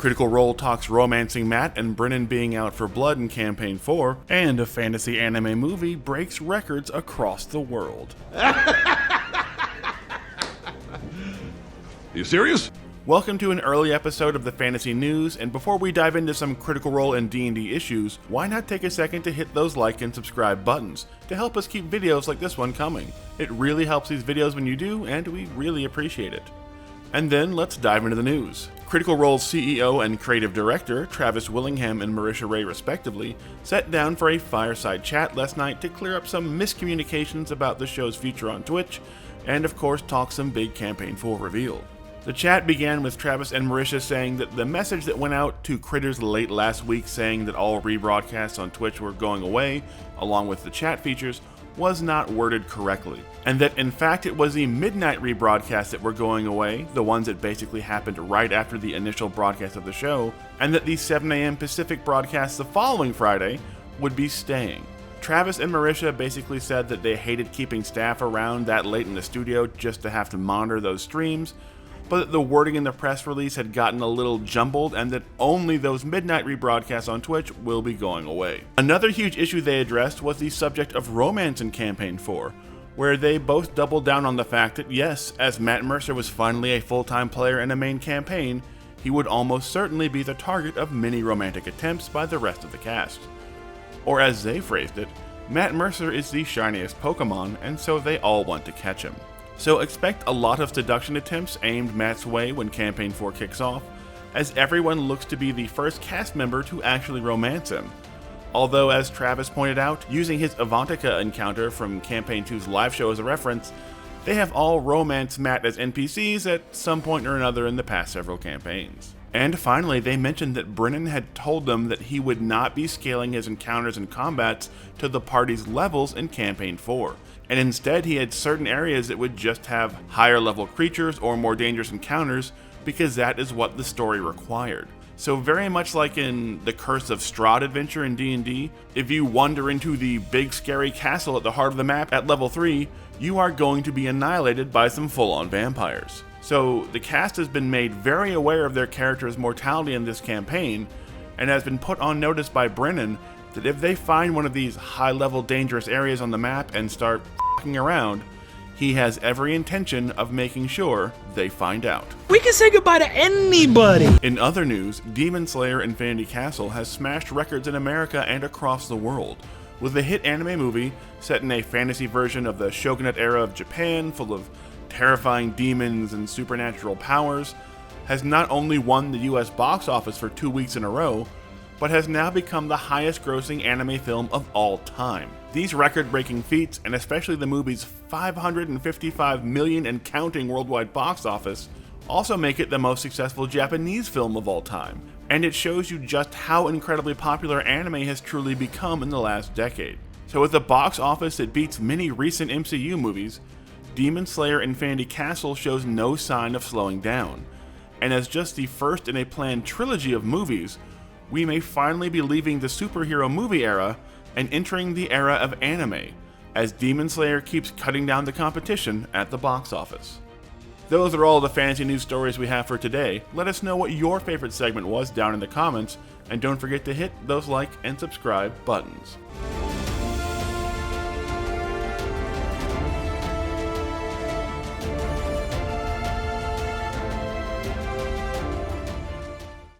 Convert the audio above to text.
Critical Role talks romancing Matt and Brennan being out for blood in Campaign 4, and a fantasy anime movie breaks records across the world. You serious? Welcome to an early episode of the Fantasy News, and before we dive into some Critical Role and D&D issues, why not take a second to hit those like and subscribe buttons to help us keep videos like this one coming. It really helps these videos when you do, and we really appreciate it. And then let's dive into the news. Critical Role's CEO and creative director, Travis Willingham and Marisha Ray respectively, sat down for a fireside chat last night to clear up some miscommunications about the show's future on Twitch, and of course talk some big Campaign 4 reveal. The chat began with Travis and Marisha saying that the message that went out to Critters late last week saying that all rebroadcasts on Twitch were going away, along with the chat features, was not worded correctly, and that in fact it was the midnight rebroadcasts that were going away, the ones that basically happened right after the initial broadcast of the show, and that the 7 a.m. Pacific broadcasts the following Friday would be staying. Travis and Marisha basically said that they hated keeping staff around that late in the studio just to have to monitor those streams, but that the wording in the press release had gotten a little jumbled and that only those midnight rebroadcasts on Twitch will be going away. Another huge issue they addressed was the subject of romance in Campaign 4, where they both doubled down on the fact that yes, as Matt Mercer was finally a full-time player in a main campaign, he would almost certainly be the target of many romantic attempts by the rest of the cast. Or as they phrased it, Matt Mercer is the shiniest Pokemon, and so they all want to catch him. So expect a lot of seduction attempts aimed Matt's way when Campaign 4 kicks off, as everyone looks to be the first cast member to actually romance him. Although, as Travis pointed out, using his Avantika encounter from Campaign 2's live show as a reference, they have all romanced Matt as NPCs at some point or another in the past several campaigns. And finally, they mentioned that Brennan had told them that he would not be scaling his encounters and combats to the party's levels in Campaign 4, and instead he had certain areas that would just have higher level creatures or more dangerous encounters because that is what the story required. So very much like in the Curse of Strahd adventure in D&D, if you wander into the big scary castle at the heart of the map at level 3, you are going to be annihilated by some full-on vampires. So the cast has been made very aware of their character's mortality in this campaign, and has been put on notice by Brennan that if they find one of these high-level dangerous areas on the map and start f***ing around, he has every intention of making sure they find out. We can say goodbye to anybody! In other news, Demon Slayer Infinity Castle has smashed records in America and across the world, with the hit anime movie set in a fantasy version of the Shogunate era of Japan full of terrifying demons and supernatural powers, has not only won the US box office for 2 weeks in a row, but has now become the highest grossing anime film of all time. These record-breaking feats, and especially the movie's $555 million and counting worldwide box office, also make it the most successful Japanese film of all time, and it shows you just how incredibly popular anime has truly become in the last decade. So with a box office that beats many recent MCU movies, Demon Slayer Infinity Castle shows no sign of slowing down, and as just the first in a planned trilogy of movies, we may finally be leaving the superhero movie era and entering the era of anime, as Demon Slayer keeps cutting down the competition at the box office. Those are all the fantasy news stories we have for today. Let us know what your favorite segment was down in the comments, and don't forget to hit those like and subscribe buttons.